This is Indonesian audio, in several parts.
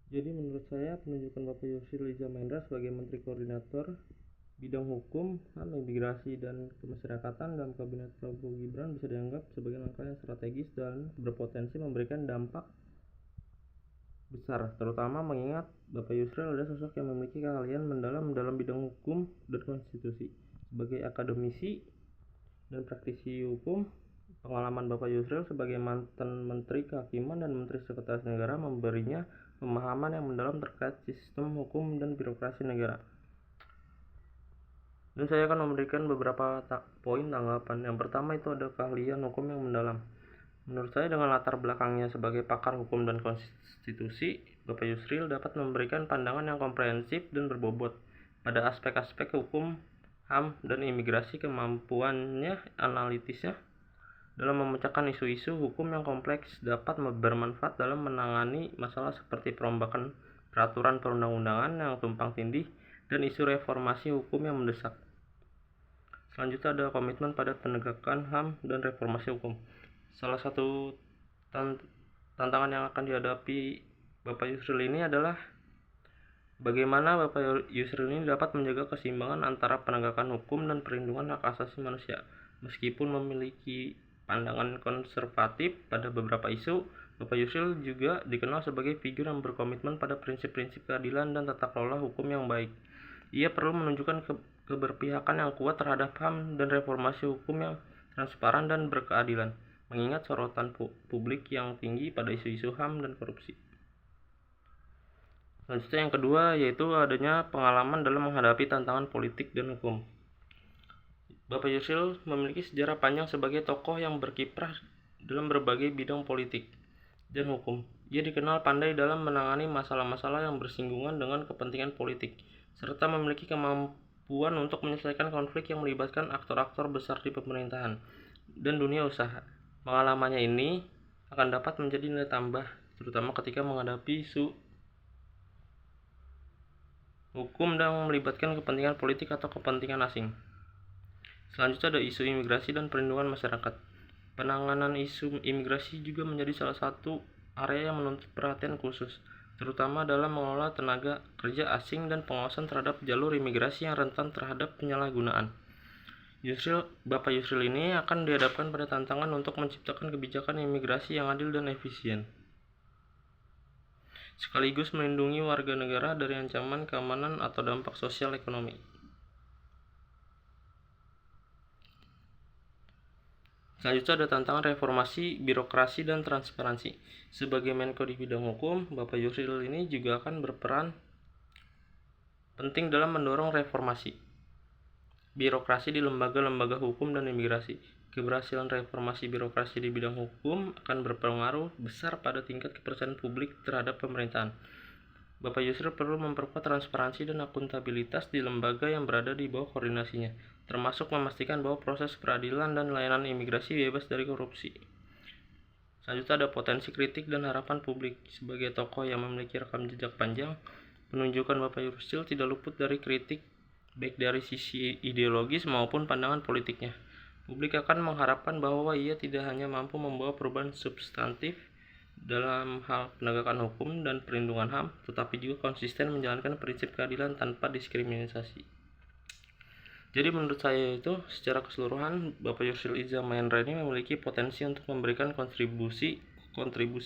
Jadi menurut saya penunjukan Bapak Yusril Iza Mahendra sebagai Menteri Koordinator Bidang Hukum, HAM, Imigrasi, dan Kemasyarakatan dalam Kabinet Prabowo Gibran bisa dianggap sebagai langkah yang strategis dan berpotensi memberikan dampak besar, terutama mengingat Bapak Yusril adalah sosok yang memiliki keahlian mendalam dalam bidang hukum dan konstitusi. Sebagai akademisi dan praktisi hukum, pengalaman Bapak Yusril sebagai mantan Menteri Kehakiman dan Menteri Sekretaris Negara memberinya pemahaman yang mendalam terkait sistem hukum dan birokrasi negara. Dan saya akan memberikan beberapa poin tanggapan. Yang pertama itu ada keahlian hukum yang mendalam. Menurut saya dengan latar belakangnya sebagai pakar hukum dan konstitusi, Bapak Yusril dapat memberikan pandangan yang komprehensif dan berbobot pada aspek-aspek hukum, HAM, dan imigrasi. Kemampuannya analitisnya dalam memecahkan isu-isu hukum yang kompleks dapat bermanfaat dalam menangani masalah seperti perombakan peraturan perundang-undangan yang tumpang tindih dan isu reformasi hukum yang mendesak. Selanjutnya ada komitmen pada penegakan HAM dan reformasi hukum. Salah satu tantangan yang akan dihadapi Bapak Yusril ini adalah bagaimana Bapak Yusril ini dapat menjaga keseimbangan antara penegakan hukum dan perlindungan hak asasi manusia. Meskipun memiliki pandangan konservatif pada beberapa isu, Bapak Yusril juga dikenal sebagai figur yang berkomitmen pada prinsip-prinsip keadilan dan tata kelola hukum yang baik. Ia perlu menunjukkan keberpihakan yang kuat terhadap HAM dan reformasi hukum yang transparan dan berkeadilan, mengingat sorotan publik yang tinggi pada isu-isu HAM dan korupsi. Selanjutnya yang kedua yaitu adanya pengalaman dalam menghadapi tantangan politik dan hukum. Bapak Yusril memiliki sejarah panjang sebagai tokoh yang berkiprah dalam berbagai bidang politik dan hukum. Ia dikenal pandai dalam menangani masalah-masalah yang bersinggungan dengan kepentingan politik, serta memiliki kemampuan untuk menyelesaikan konflik yang melibatkan aktor-aktor besar di pemerintahan dan dunia usaha. Pengalamannya ini akan dapat menjadi nilai tambah, terutama ketika menghadapi isu hukum yang melibatkan kepentingan politik atau kepentingan asing. Selanjutnya ada isu imigrasi dan perlindungan masyarakat. Penanganan isu imigrasi juga menjadi salah satu area yang menuntut perhatian khusus, terutama dalam mengelola tenaga kerja asing dan pengawasan terhadap jalur imigrasi yang rentan terhadap penyalahgunaan. Bapak Yusril ini akan dihadapkan pada tantangan untuk menciptakan kebijakan imigrasi yang adil dan efisien, sekaligus melindungi warga negara dari ancaman keamanan atau dampak sosial ekonomi. Selanjutnya ada tantangan reformasi, birokrasi, dan transparansi. Sebagai Menko di bidang hukum, Bapak Yusril ini juga akan berperan penting dalam mendorong reformasi birokrasi di lembaga-lembaga hukum dan imigrasi. Keberhasilan reformasi birokrasi di bidang hukum akan berpengaruh besar pada tingkat kepercayaan publik terhadap pemerintahan. Bapak Yusril perlu memperkuat transparansi dan akuntabilitas di lembaga yang berada di bawah koordinasinya, termasuk memastikan bahwa proses peradilan dan layanan imigrasi bebas dari korupsi. Selanjutnya ada potensi kritik dan harapan publik. Sebagai tokoh yang memiliki rekam jejak panjang, penunjukan Bapak Yusril tidak luput dari kritik, baik dari sisi ideologis maupun pandangan politiknya. Publik akan mengharapkan bahwa ia tidak hanya mampu membawa perubahan substantif dalam hal penegakan hukum dan perlindungan HAM, tetapi juga konsisten menjalankan prinsip keadilan tanpa diskriminasi. Jadi menurut saya itu secara keseluruhan Bapak Yusril Iza Mahendra ini memiliki potensi untuk memberikan kontribusi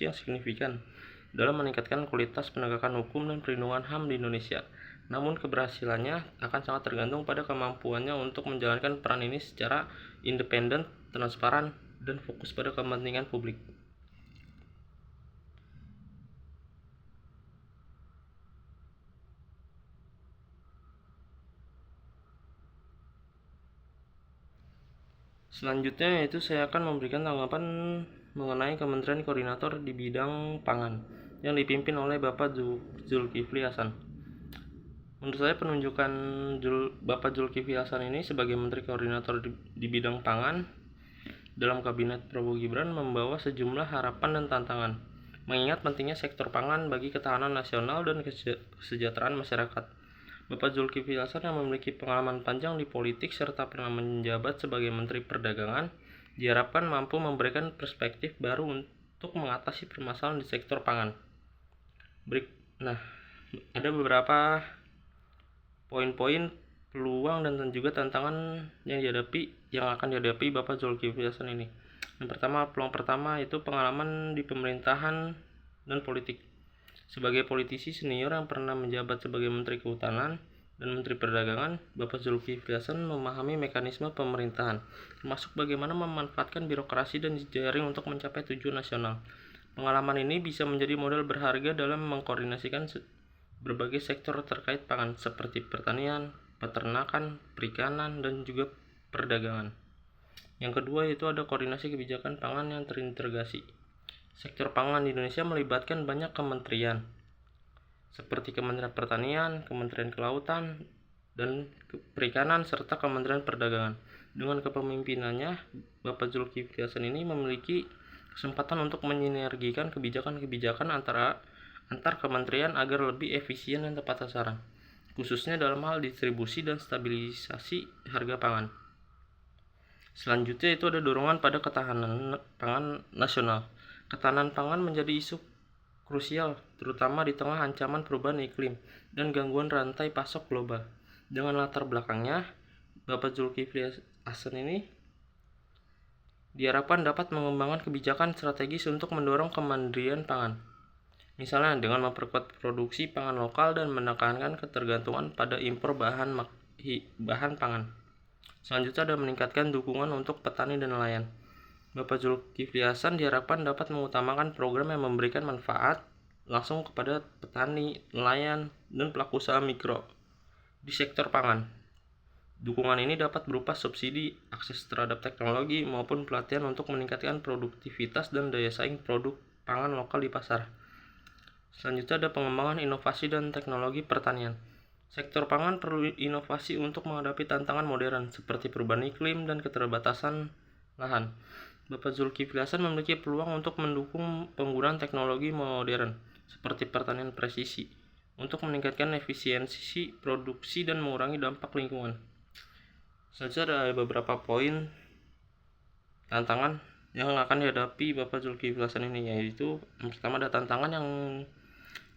yang signifikan dalam meningkatkan kualitas penegakan hukum dan perlindungan HAM di Indonesia. Namun keberhasilannya akan sangat tergantung pada kemampuannya untuk menjalankan peran ini secara independen, transparan, dan fokus pada kepentingan publik. Selanjutnya yaitu saya akan memberikan tanggapan mengenai Kementerian Koordinator di bidang pangan yang dipimpin oleh Bapak Zulkifli Hasan. Menurut saya penunjukan Bapak Zulkifli Hasan ini sebagai Menteri Koordinator di bidang pangan dalam Kabinet Prabowo Gibran membawa sejumlah harapan dan tantangan, mengingat pentingnya sektor pangan bagi ketahanan nasional dan kesejahteraan masyarakat. Bapak Zulkifli Hasan yang memiliki pengalaman panjang di politik serta pernah menjabat sebagai Menteri Perdagangan diharapkan mampu memberikan perspektif baru untuk mengatasi permasalahan di sektor pangan. Nah, ada beberapa poin-poin peluang dan juga tantangan yang akan dihadapi Bapak Zulkifli Hasan ini. Yang pertama, peluang pertama itu pengalaman di pemerintahan dan politik. Sebagai politisi senior yang pernah menjabat sebagai Menteri Kehutanan dan Menteri Perdagangan, Bapak Zulkifli Hasan memahami mekanisme pemerintahan, termasuk bagaimana memanfaatkan birokrasi dan jejaring untuk mencapai tujuan nasional. Pengalaman ini bisa menjadi modal berharga dalam mengkoordinasikan berbagai sektor terkait pangan seperti pertanian, peternakan, perikanan, dan juga perdagangan. Yang kedua yaitu ada koordinasi kebijakan pangan yang terintegrasi. Sektor pangan di Indonesia melibatkan banyak kementerian seperti Kementerian Pertanian, Kementerian Kelautan, dan Perikanan, serta Kementerian Perdagangan. Dengan kepemimpinannya, Bapak Zulkifli Hasan ini memiliki kesempatan untuk menyinergikan kebijakan-kebijakan antar kementerian agar lebih efisien dan tepat sasaran, khususnya dalam hal distribusi dan stabilisasi harga pangan. Selanjutnya itu ada dorongan pada ketahanan pangan nasional. Ketahanan pangan menjadi isu krusial, terutama di tengah ancaman perubahan iklim dan gangguan rantai pasok global. Dengan latar belakangnya, Bapak Zulkifli Hasan ini diharapkan dapat mengembangkan kebijakan strategis untuk mendorong kemandirian pangan. Misalnya dengan memperkuat produksi pangan lokal dan menekankan ketergantungan pada impor bahan pangan. Selanjutnya ada meningkatkan dukungan untuk petani dan nelayan. Bapak Zulkifli Hasan diharapkan dapat mengutamakan program yang memberikan manfaat langsung kepada petani, nelayan, dan pelaku usaha mikro di sektor pangan. Dukungan ini dapat berupa subsidi, akses terhadap teknologi, maupun pelatihan untuk meningkatkan produktivitas dan daya saing produk pangan lokal di pasar. Selanjutnya ada pengembangan inovasi dan teknologi pertanian. Sektor pangan perlu inovasi untuk menghadapi tantangan modern seperti perubahan iklim dan keterbatasan lahan. Bapak Zulkifli Hasan memiliki peluang untuk mendukung penggunaan teknologi modern seperti pertanian presisi untuk meningkatkan efisiensi produksi dan mengurangi dampak lingkungan. Selanjutnya ada beberapa poin tantangan yang akan dihadapi Bapak Zulkifli Hasan ini, yaitu yang pertama ada tantangan yang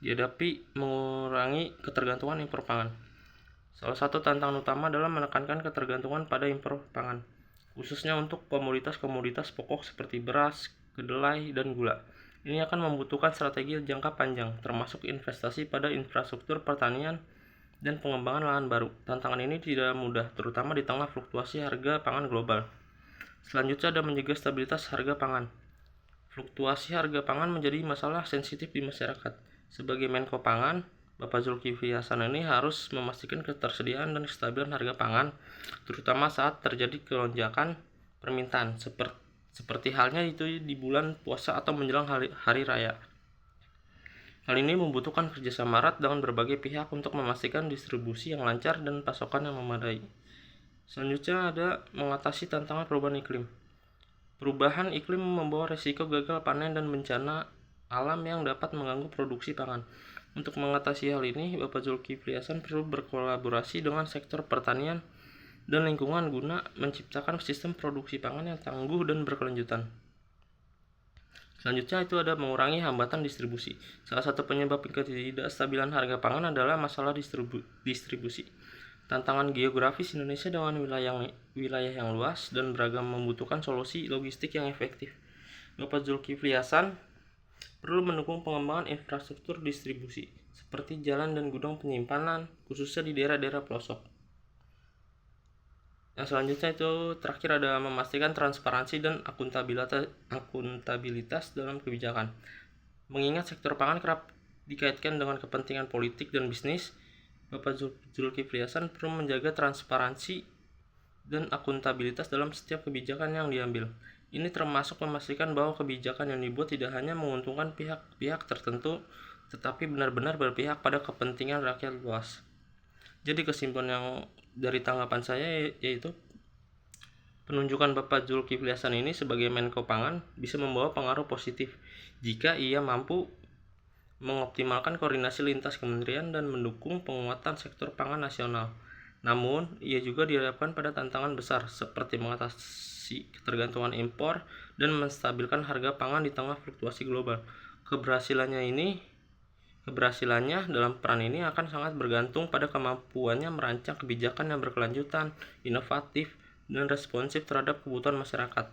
dihadapi mengurangi ketergantungan impor pangan. Salah satu tantangan utama adalah menekankan ketergantungan pada impor pangan, khususnya untuk komoditas-komoditas pokok seperti beras, kedelai, dan gula. Ini akan membutuhkan strategi jangka panjang, termasuk investasi pada infrastruktur pertanian dan pengembangan lahan baru. Tantangan ini tidak mudah, terutama di tengah fluktuasi harga pangan global. Selanjutnya ada menjaga stabilitas harga pangan. Fluktuasi harga pangan menjadi masalah sensitif di masyarakat. Sebagai Menko Pangan, Bapak Zulkifli Hasan ini harus memastikan ketersediaan dan kestabilan harga pangan, terutama saat terjadi kelonjakan permintaan, seperti halnya itu di bulan puasa atau menjelang hari raya. Hal ini membutuhkan kerjasama erat dengan berbagai pihak untuk memastikan distribusi yang lancar dan pasokan yang memadai. Selanjutnya ada mengatasi tantangan perubahan iklim. Perubahan iklim membawa resiko gagal panen dan bencana alam yang dapat mengganggu produksi pangan. Untuk mengatasi hal ini, Bapak Zulkifli Hasan perlu berkolaborasi dengan sektor pertanian dan lingkungan guna menciptakan sistem produksi pangan yang tangguh dan berkelanjutan. Selanjutnya itu ada mengurangi hambatan distribusi. Salah satu penyebab ketidakstabilan harga pangan adalah masalah distribusi. Tantangan geografis Indonesia dengan wilayah yang luas dan beragam membutuhkan solusi logistik yang efektif. Bapak Zulkifli Hasan perlu mendukung pengembangan infrastruktur distribusi seperti jalan dan gudang penyimpanan, khususnya di daerah-daerah pelosok. Yang selanjutnya itu terakhir ada memastikan transparansi dan akuntabilitas dalam kebijakan. Mengingat sektor pangan kerap dikaitkan dengan kepentingan politik dan bisnis, Bapak Zulkifli Hasan perlu menjaga transparansi dan akuntabilitas dalam setiap kebijakan yang diambil. Ini termasuk memastikan bahwa kebijakan yang dibuat tidak hanya menguntungkan pihak-pihak tertentu, tetapi benar-benar berpihak pada kepentingan rakyat luas. Jadi kesimpulan yang dari tanggapan saya yaitu penunjukan Bapak Zulkifli Hasan ini sebagai Menko Pangan bisa membawa pengaruh positif jika ia mampu mengoptimalkan koordinasi lintas kementerian dan mendukung penguatan sektor pangan nasional. Namun, ia juga dihadapkan pada tantangan besar seperti mengatasi ketergantungan impor dan menstabilkan harga pangan di tengah fluktuasi global. Keberhasilan Keberhasilannya dalam peran ini akan sangat bergantung pada kemampuannya merancang kebijakan yang berkelanjutan, inovatif, dan responsif terhadap kebutuhan masyarakat.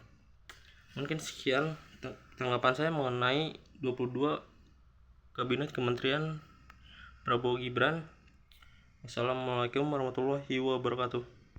Mungkin sekian tanggapan saya mengenai 22 Kabinet Kementerian Prabowo Gibran. Wassalamualaikum warahmatullahi wabarakatuh.